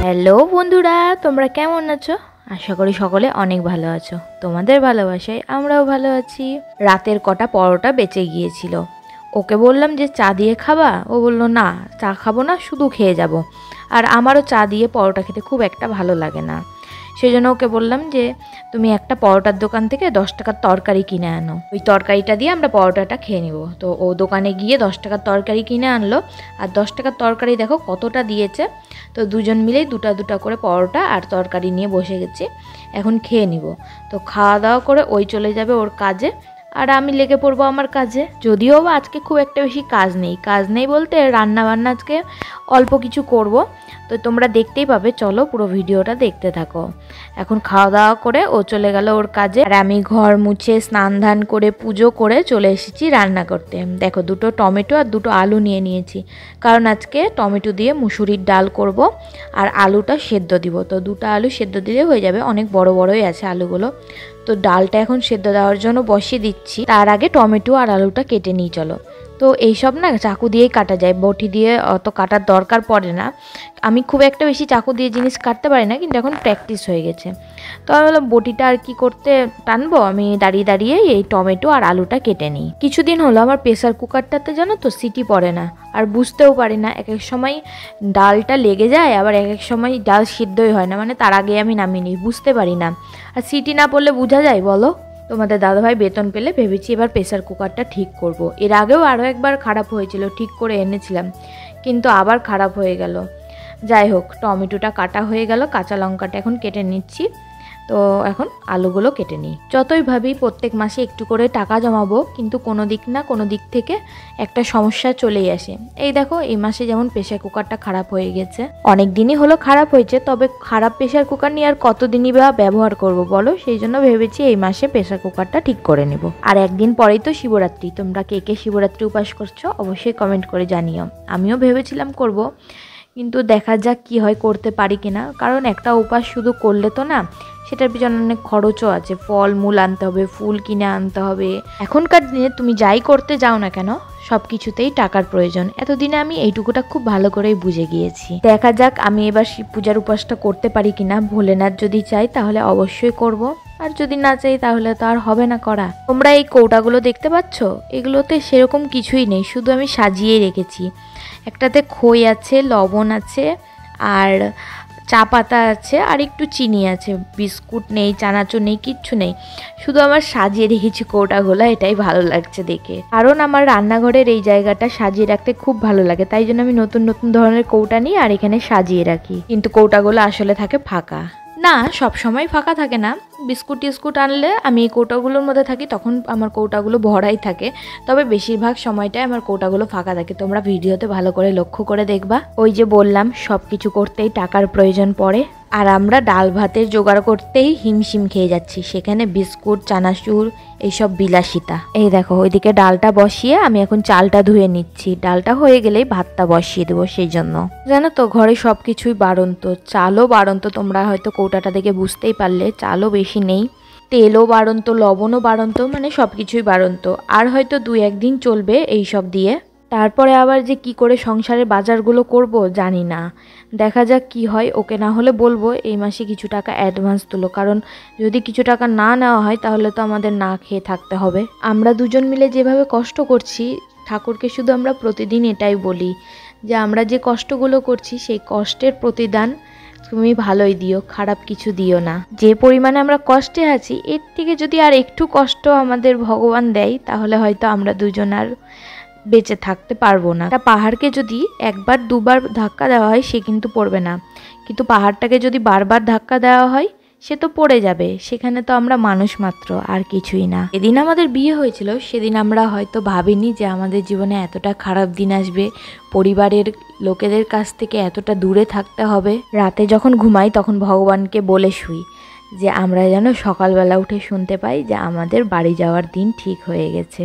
Hello বন্ধুরা, তোমরা কেমন আছো? আশা করি সকলে অনেক ভালো আছো। তোমাদের ভালোবাসায় আমরাও ভালো আছি। রাতের কটা পরোটা বেঁচে গিয়েছিল। ওকে বললাম যে চা দিয়ে খাবা, ও বলল না চা খাবো না, শুধু খেয়ে যাব। আর আমারও চা দিয়ে পরোটা খেতে খুব একটা ভালো লাগে না। সেই জন্য ওকে বললাম যে তুমি একটা পরোটার দোকান থেকে 10 টাকার তরকারি কিনে আনো, ওই তরকারিটা দিয়ে আমরা পরোটাটা খেয়ে নিব। তো ও দোকানে গিয়ে 10 টাকার তরকারি কিনে আনলো। আর 10 টাকার তরকারি দেখো কতটা দিয়েছে। তো দুজন মিলেই দুটা দুটা করে পরোটা আর তরকারি নিয়ে বসে গেছি, এখন খেয়ে নিব। তো খাওয়া দাওয়া করে ওই চলে যাবে ওর কাজে, আর আমি লেগে পড়বো আমার কাজে। যদিও বা আজকে খুব একটা বেশি কাজ নেই বলতে রান্না বান্না আজকে অল্প কিছু করব। তো তোমরা দেখতেই পাবে, চলো পুরো ভিডিওটা দেখতে থাকো। এখন খাওয়া দাওয়া করে ও চলে গেল ওর কাজে, আর আমি ঘর মুছে স্নান ধান করে পুজো করে চলে এসেছি রান্না করতে। দেখো দুটো টমেটো আর দুটো আলু নিয়ে নিয়েছি, কারণ আজকে টমেটো দিয়ে মুসুরির ডাল করব আর আলুটা সেদ্ধ দিব। তো দুটো আলু সেদ্ধ দিলে হয়ে যাবে, অনেক বড় বড়ই আছে আলুগুলো। তো ডালটা এখন সেদ্ধ দেওয়ার জন্য বসিয়ে দিচ্ছি, তার আগে টমেটো আর আলুটা কেটে নিই চলো। তো এইসব না চাকু দিয়েই কাটা যায়, বটি দিয়ে অত কাটার দরকার পড়ে না। আমি খুব একটা বেশি চাকু দিয়ে জিনিস কাটতে পারি না, কিন্তু এখন প্র্যাকটিস হয়ে গেছে। তো আমি বললাম বটিটা আর কি করতে টানবো, আমি দাঁড়িয়ে দাঁড়িয়ে এই টমেটো আর আলুটা কেটে নিই। কিছুদিন হলো আমার প্রেসার কুকারটাতে জানো তো সিটি পড়ে না, আর বুঝতেও পারি না। এক এক সময় ডালটা লেগে যায়, আবার এক এক সময় ডাল সিদ্ধই হয় না, মানে তার আগে আমি নামিয়ে নিই, বুঝতে পারি না। আর সিটি না পড়লে বোঝা যায় বলো? তোমাদের দাদাভাই বেতন পেলে ভেবেছি এবার প্রেসার কুকারটা ঠিক করব। এর আগেও আরও একবার খারাপ হয়েছিল, ঠিক করে এনেছিলাম, কিন্তু আবার খারাপ হয়ে গেল। যাই হোক, টমেটোটা কাটা হয়ে গেল, কাঁচা লঙ্কাটা এখন কেটে নিচ্ছি। তো এখন আলুগুলো কেটে নিই। যতই ভাবি প্রত্যেক মাসে একটু করে টাকা জমাবো, কিন্তু কোনো দিক না কোনো দিক থেকে একটা সমস্যা চলেই আসে। এই দেখো এই মাসে যেমন প্রেসার কুকারটা খারাপ হয়ে গেছে, অনেক দিনই হলো খারাপ হয়েছে, তবে খারাপ প্রেসার কুকার নিয়ে আর কতদিনই বা ব্যবহার করব বলো? সেই জন্য ভেবেছি এই মাসে প্রেসার কুকারটা ঠিক করে নেব। আর একদিন পরেই তো শিবরাত্রি, তোমরা কে কে শিবরাত্রি উপাস করছো অবশ্যই কমেন্ট করে জানিও। আমিও ভেবেছিলাম করব, কিন্তু দেখা যাক কি হয়, করতে পারি কিনা। কারণ একটা উপাস শুধু করলে তো না, সেটার পিছনে অনেক খরচও আছে, ফল মূল আনতে হবে, ফুল কিনে আনতে হবে। এখনকার দিনে তুমি যাই করতে যাও না কেন সব কিছুতেই টাকার প্রয়োজন। এতদিনে আমি এইটুকুটা খুব ভালো করেই বুঝে গিয়েছি। দেখা যাক আমি এবার শিব পূজার উপাসটা করতে পারি কিনা। ভোলেনাথ যদি চাই তাহলে অবশ্যই করব, আর যদি না চাই তাহলে তো আর হবে না করা। তোমরা এই কৌটাগুলো দেখতে পাচ্ছ, এগুলোতে সেরকম কিছুই নেই, শুধু আমি সাজিয়ে রেখেছি। একটাতে খই আছে, লবণ আছে, আর চা পাতা আছে, আর একটু চিনি আছে। বিস্কুট নেই, চানাচুর নেই, কিচ্ছু নেই, শুধু আমার সাজিয়ে রেখেছি কৌটাগুলো। এটাই ভালো লাগছে দেখে, কারণ আমার রান্নাঘরের এই জায়গাটা সাজিয়ে রাখতে খুব ভালো লাগে, তাই জন্য আমি নতুন নতুন ধরনের কৌটা নিই আর এখানে সাজিয়ে রাখি। কিন্তু কৌটাগুলো আসলে থাকে ফাঁকা। না, সব সময় ফাঁকা থাকে না। বিস্কুট টিস্কুট আনলে আমি এই কৌটাগুলোর মধ্যে থাকি, তখন আমার কৌটাগুলো ভরাই থাকে। তবে বেশিরভাগ সময়টাই আমার কৌটাগুলো ফাঁকা থাকে। তোমরা ভিডিওতে ভালো করে লক্ষ্য করে দেখবা। ওই যে বললাম সব কিছু করতেই টাকার প্রয়োজন পড়ে, আর আমরা ডাল ভাতের জোগাড় করতেই হিমশিম খেয়ে যাচ্ছি, সেখানে বিস্কুট চানাচুর এইসব বিলাসিতা। এই দেখো ওইদিকে ডালটা বসিয়ে আমি এখন চালটা ধুয়ে নিচ্ছি। ডালটা হয়ে গেলেই ভাতটা বসিয়ে দেবো। সেই জন্য জানো তো ঘরে সব কিছুই বাড়ন্ত, চালও বাড়ন্ত। তোমরা হয়তো কৌটাটা দেখে বুঝতেই পারলে, চালও বেশি নেই, তেলও বাড়ন্ত, লবণও বাড়ন্ত, মানে সব কিছুই বাড়ন্ত। আর হয়তো 2-1 দিন চলবে এই সব দিয়ে। তারপরে আবার যে কি করে সংসারের বাজারগুলো করব জানি না, দেখা যাক কি হয়। ওকে না হলে বলবো এই মাসে কিছু টাকা অ্যাডভান্স তুলো, কারণ যদি কিছু টাকা না নেওয়া হয় তাহলে তো আমাদের না খেয়ে থাকতে হবে। আমরা দুজন মিলে যেভাবে কষ্ট করছি, ঠাকুরকে শুধু আমরা প্রতিদিন এটাই বলি যে আমরা যে কষ্টগুলো করছি সেই কষ্টের প্রতিদান তুমি ভালোই দিও, খারাপ কিছু দিও না। যে পরিমাণে আমরা কষ্টে আছি এর থেকে যদি আর একটু কষ্ট আমাদের ভগবান দেয়, তাহলে হয়তো আমরা দুজন আর বেঁচে থাকতে পারবো না। একটা পাহাড়কে যদি 1-2বার ধাক্কা দেওয়া হয় সে কিন্তু পড়বে না, কিন্তু পাহাড়টাকে যদি বারবার ধাক্কা দেওয়া হয় সে তো পড়ে যাবে। সেখানে তো আমরা মানুষ মাত্র, আর কিছুই না। যেদিন আমাদের বিয়ে হয়েছিল সেদিন আমরা হয়তো ভাবিনি যে আমাদের জীবনে এতটা খারাপ দিন আসবে, পরিবারের লোকেদের কাছ থেকে এতটা দূরে থাকতে হবে। রাতে যখন ঘুমাই তখন ভগবানকে বলে শুই যে আমরা যেন সকালবেলা উঠে শুনতে পাই যে আমাদের বাড়ি যাওয়ার দিন ঠিক হয়ে গেছে।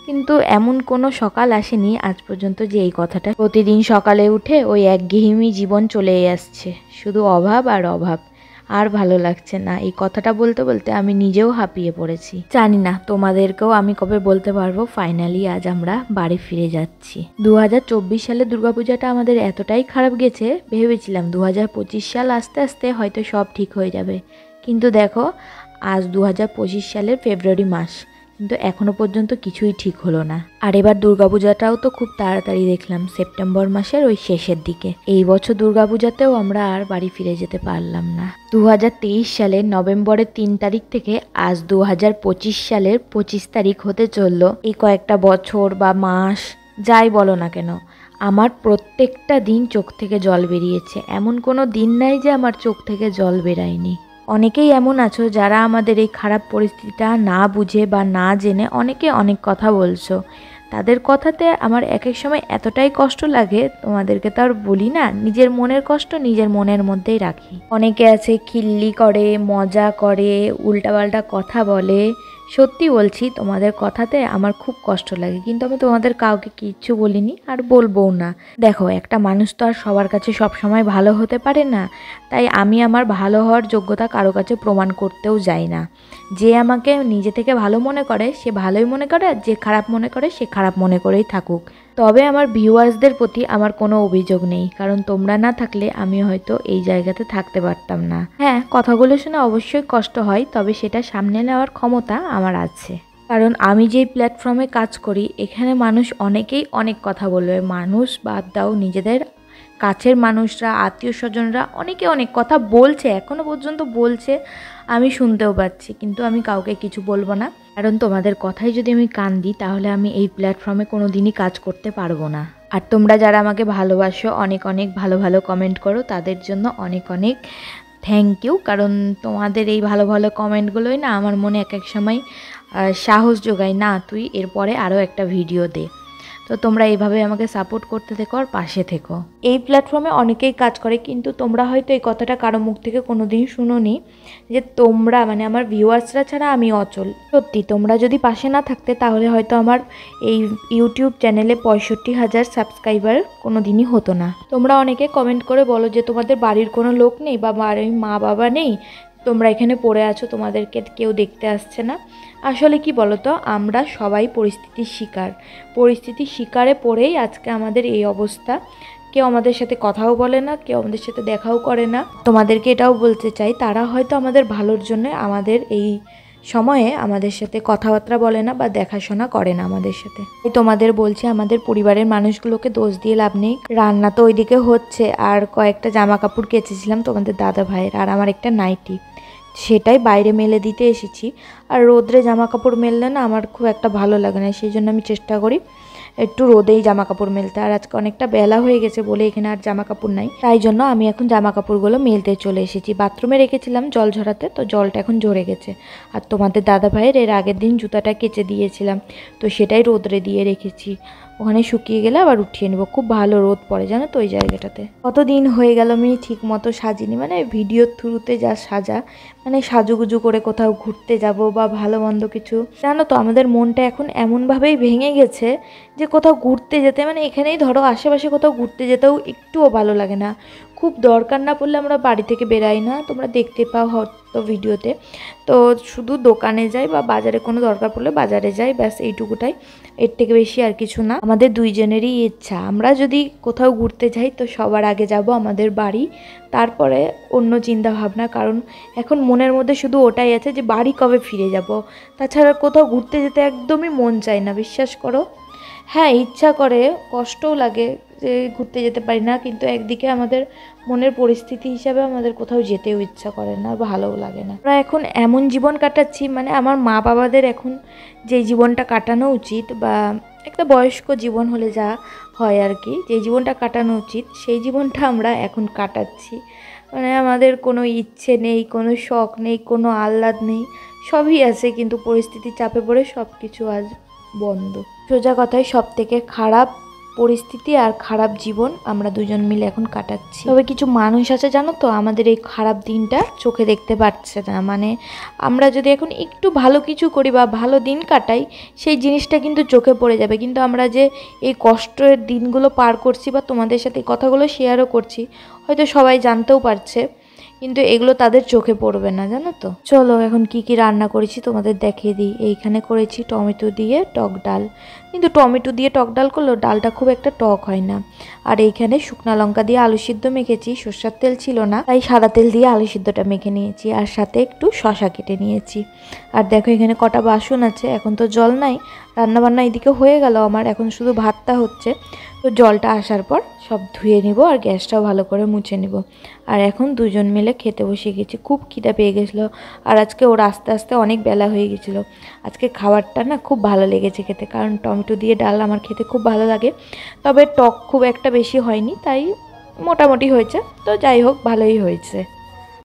কিন্তু এমন কোনো সকাল আসেনি আজ পর্যন্ত যে এই কথাটা। প্রতিদিন সকালে উঠে ওই একঘেয়েমি জীবন চলেই আসছে, শুধু অভাব আর অভাব। আর ভালো লাগছে না। এই কথাটা বলতে বলতে আমি নিজেও হাঁপিয়ে পড়েছি। জানি না তোমাদেরকেও আমি কবে বলতে পারবো ফাইনালি আজ আমরা বাড়ি ফিরে যাচ্ছি। 2024 সালে দুর্গাপূজাটা আমাদের এতটাই খারাপ গেছে, ভেবেছিলাম 2025 সাল আস্তে আস্তে হয়তো সব ঠিক হয়ে যাবে, কিন্তু দেখো আজ 2025 সালের ফেব্রুয়ারি মাস, কিন্তু এখনো পর্যন্ত কিছুই ঠিক হলো না। আর এবার দুর্গাপূজাটাও তো খুব তাড়াতাড়ি দেখলাম, সেপ্টেম্বর মাসের ওই শেষের দিকে। এই বছর দুর্গাপূজাতেও আমরা আর বাড়ি ফিরে যেতে পারলাম না। 2023 সালের নভেম্বরের 3 তারিখ থেকে আজ 2025 সালের 25 তারিখ হতে চললো। এই কয়েকটা বছর বা মাস যাই বলো না কেন, আমার প্রত্যেকটা দিন চোখ থেকে জল বেরিয়েছে। এমন কোনো দিন নাই যে আমার চোখ থেকে জল বেরায়নি। অনেকেই এমন আছো যারা আমাদের এই খারাপ পরিস্থিতিটা না বুঝে বা না জেনে অনেকে অনেক কথা বলছো। তাদের কথাতে আমার এক এক সময় এতটাই কষ্ট লাগে, তোমাদেরকে তো আর বলি না, নিজের মনের কষ্ট নিজের মনের মধ্যেই রাখি। অনেকে আছে খিল্লি করে, মজা করে, উল্টাপাল্টা কথা বলে। সত্যি বলছি, তোমাদের কথাতে আমার খুব কষ্ট লাগে, কিন্তু আমি তোমাদের কাউকে কিচ্ছু বলিনি আর বলবোও না। দেখো, একটা মানুষ তো আর সবার কাছে সব সময় ভালো হতে পারে না, তাই আমি আমার ভালো হওয়ার যোগ্যতা কারো কাছে প্রমাণ করতেও যাই না। যে আমাকে নিজে থেকে ভালো মনে করে সে ভালোই মনে করে, আর যে খারাপ মনে করে সে খারাপ মনে করেই থাকুক। তবে আমার ভিউয়ার্সদের প্রতি আমার কোনো অভিযোগ নেই, কারণ তোমরা না থাকলে আমি হয়তো এই জায়গাতে থাকতে পারতাম না। হ্যাঁ, কথাগুলো শুনে অবশ্যই কষ্ট হয়, তবে সেটা সামনে নেওয়ার ক্ষমতা আমার আছে। কারণ আমি যেই প্ল্যাটফর্মে কাজ করি এখানে মানুষ অনেকেই অনেক কথা বলবে। মানুষ বাদ দাও, নিজেদের কাছের মানুষরা, আত্মীয় স্বজনরা অনেকে অনেক কথা বলছে, এখনও পর্যন্ত বলছে, আমি শুনতেও পাচ্ছি, কিন্তু আমি কাউকে কিছু বলবো না। কারণ তোমাদের কথাই যদি আমি কান দিই তাহলে আমি এই প্ল্যাটফর্মে কোনো দিনই কাজ করতে পারবো না। আর তোমরা যারা আমাকে ভালোবাসো, অনেক অনেক ভালো ভালো কমেন্ট করো, তাদের জন্য অনেক অনেক থ্যাংক ইউ। কারণ তোমাদের এই ভালো ভালো কমেন্টগুলোই না আমার মনে এক এক সময় সাহস যোগায়, না তুই এরপরে আরও একটা ভিডিও দে। তো তোমরা এইভাবে আমাকে সাপোর্ট করতে থেকো আর পাশে থেকো। এই প্ল্যাটফর্মে অনেকেই কাজ করে, কিন্তু তোমরা হয়তো এই কথাটা কারো মুখ থেকে কোনো দিন শুনোনি যে তোমরা মানে আমার ভিউয়ার্সরা ছাড়া আমি অচল। সত্যি, তোমরা যদি পাশে না থাকতে তাহলে হয়তো আমার এই ইউটিউব চ্যানেলে 65,000 সাবস্ক্রাইবার কোনো দিনই হতো না। তোমরা অনেকে কমেন্ট করে বলো যে তোমাদের বাড়ির কোনো লোক নেই বা বাড়ির মা বাবা নেই, তোমরা এখানে পড়ে আছো, তোমাদেরকে কেউ দেখতে আসছে না। আসলে কি বলো তো, আমরা সবাই পরিস্থিতির শিকার। পরিস্থিতির শিকারে পড়েই আজকে আমাদের এই অবস্থা। কেউ আমাদের সাথে কথাও বলে না, কেউ আমাদের সাথে দেখাও করে না। তোমাদেরকে এটাও বলতে চাই, তারা হয়তো আমাদের ভালোর জন্য আমাদের এই সময়ে আমাদের সাথে কথাবার্তা বলে না বা দেখাশোনা করে না আমাদের সাথে। তোমাদের বলছি, আমাদের পরিবারের মানুষগুলোকে দোষ দিয়ে লাভ নেই। রান্না তো ওইদিকে হচ্ছে, আর কয়েকটা জামা কাপড় কেচেছিলাম তোমাদের দাদা ভাইয়ের, আর আমার একটা নাইটি, সেটাই বাইরে মেলে দিতে এসেছি। আর রোদ্রে জামা কাপড় মেললে না আমার খুব একটা ভালো লাগে না, সেই জন্য আমি চেষ্টা করি একটু রোদেই জামা কাপড় মেলতে। আর আজকে অনেকটা বেলা হয়ে গেছে বলে এখানে আর জামা কাপড় নাই, তাই জন্য আমি এখন জামা কাপড়গুলো মেলতে চলে এসেছি। বাথরুমে রেখেছিলাম জল ঝরাতে, তো জলটা এখন ঝরে গেছে। আর তোমাদের দাদা ভাইয়ের এর আগের দিন জুতাটা কেচে দিয়েছিলাম, তো সেটাই রোদ্রে দিয়ে রেখেছি। ওখানে শুকিয়ে গেলে আবার উঠিয়ে নেবো। খুব ভালো রোদ পড়ে জানো তো ওই জায়গাটাতে। কতদিন হয়ে গেল আমি ঠিক মতো সাজিনি, মানে ভিডিওর থ্রুতে যা সাজা, মানে সাজুগুজু করে কোথাও ঘুরতে যাব বা ভালো মন্দ কিছু। জানো তো আমাদের মনটা এখন এমনভাবেই ভেঙে গেছে যে কোথাও ঘুরতে যেতে, মানে এখানেই ধরো আশেপাশে কোথাও ঘুরতে যেতেও একটুও ভালো লাগে না। খুব দরকার না পড়লে আমরা বাড়ি থেকে বেরাই না, তোমরা দেখতে পাও হয়তো ভিডিওতে। তো শুধু দোকানে যাই বা বাজারে কোনো দরকার পড়লে বাজারে যাই, ব্যাস এইটুকুটাই, এর থেকে বেশি আর কিছু না। আমাদের দুইজনেরই ইচ্ছা, আমরা যদি কোথাও ঘুরতে যাই তো সবার আগে যাব আমাদের বাড়ি, তারপরে অন্য চিন্তা ভাবনা। কারণ এখন মনের মধ্যে শুধু ওটাই আছে যে বাড়ি কবে ফিরে যাব। তাছাড়া কোথাও ঘুরতে যেতে একদমই মন চায় না, বিশ্বাস করো। হ্যাঁ, ইচ্ছা করে, কষ্টও লাগে যে ঘুরতে যেতে পারি না, কিন্তু একদিকে আমাদের মনের পরিস্থিতি হিসাবে আমাদের কোথাও যেতেও ইচ্ছা করে না, ভালোও লাগে না। আমরা এখন এমন জীবন কাটাচ্ছি, মানে আমার মা বাবাদের এখন যেই জীবনটা কাটানো উচিত বা একটা বয়স্ক জীবন হলে যা হয় আর কি, যে জীবনটা কাটানো উচিত সেই জীবনটা আমরা এখন কাটাচ্ছি। মানে আমাদের কোনো ইচ্ছে নেই, কোনো শখ নেই, কোনো আহ্লাদ নেই, সবই আছে, কিন্তু পরিস্থিতির চাপে পড়ে সব কিছু আজ বন্ধ। সোজা কথায় সব থেকে খারাপ পরিস্থিতি আর খারাপ জীবন আমরা দুজন মিলে এখন কাটাচ্ছি। তবে কিছু মানুষ আছে জানো তো, আমাদের এই খারাপ দিনটা চোখে দেখতে পাচ্ছে না। মানে আমরা যদি এখন একটু ভালো কিছু করি বা ভালো দিন কাটাই, সেই জিনিসটা কিন্তু চোখে পড়ে যাবে। কিন্তু আমরা যে এই কষ্টের দিনগুলো পার করছি বা তোমাদের সাথে কথাগুলো শেয়ারও করছি, হয়তো সবাই জানতেও পারছে, কিন্তু এগুলো তাদের চোখে পড়বে না, জানো তো। চলো এখন কি কি রান্না করেছি তোমাদের দেখিয়ে দিই। এইখানে করেছি টমেটো দিয়ে টক ডাল, কিন্তু টমেটো দিয়ে টক ডাল করলেও ডালটা খুব একটা টক হয় না। আর এইখানে শুকনো লঙ্কা দিয়ে আলু সিদ্ধ মেখেছি, সর্ষের তেল ছিল না তাই সাদা তেল দিয়ে আলু সিদ্ধটা মেখে নিয়েছি, আর সাথে একটু শশা কেটে নিয়েছি। আর দেখো এখানে কটা বাসন আছে, এখন তো জল নাই, রান্নাবান্না এদিকে হয়ে গেল আমার, এখন শুধু ভাতটা হচ্ছে। তো জলটা আসার পর সব ধুয়ে নিব আর গ্যাসটাও ভালো করে মুছে নিব। আর এখন দুজন মিলে খেতে বসে গেছি, খুব খিদে পেয়ে গেছিলো। আর আজকে ওর আস্তে আস্তে অনেক বেলা হয়ে গেছিলো। আজকে খাবারটা না খুব ভালো লেগেছে খেতে, কারণ টমেটো দিয়ে ডাল আমার খেতে খুব ভালো লাগে। তবে টক খুব একটা বেশি হয়নি, তাই মোটামুটি হয়েছে। তো যাই হোক, ভালোই হয়েছে।